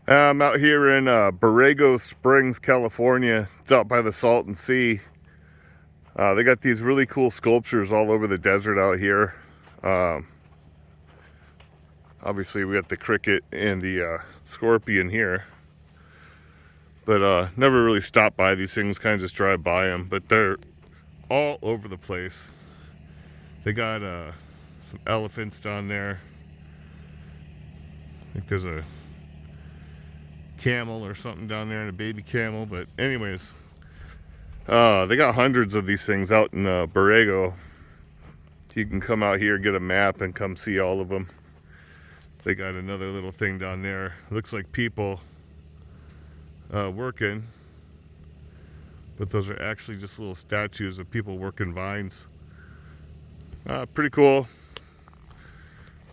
I'm out here in Borrego Springs, California. It's out by the Salton Sea. They got these really cool sculptures all over the desert out here. Obviously, we got the cricket and the scorpion here. But never really stopped by these things, kind of just drive by them. But they're all over the place. They got some elephants down there. I think there's a camel or something down there and a baby camel. But anyways, they got hundreds of these things out in Borrego. You can come out here, get a map, and come see all of them. They got another little thing down there. Looks like people working, but those are actually just little statues of people working vines. Pretty cool.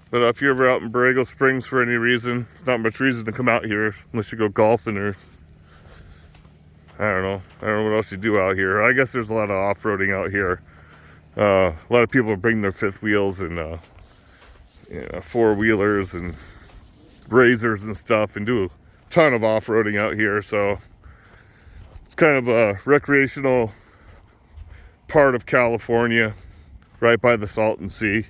But if you're ever out in Borrego Springs for any reason, it's not much reason to come out here unless you go golfing or I don't know what else you do out here. I guess there's a lot of off-roading out here. A lot of people bring their fifth wheels and four-wheelers and razors and stuff and do a ton of off-roading out here. So it's kind of a recreational part of California, right by the Salton Sea.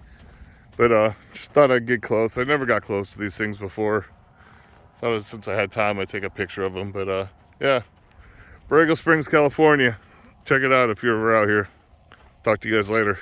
But just thought I'd get close. I never got close to these things before. Thought since I had time, I'd take a picture of them. But yeah, Borrego Springs, California. Check it out if you're ever out here. Talk to you guys later.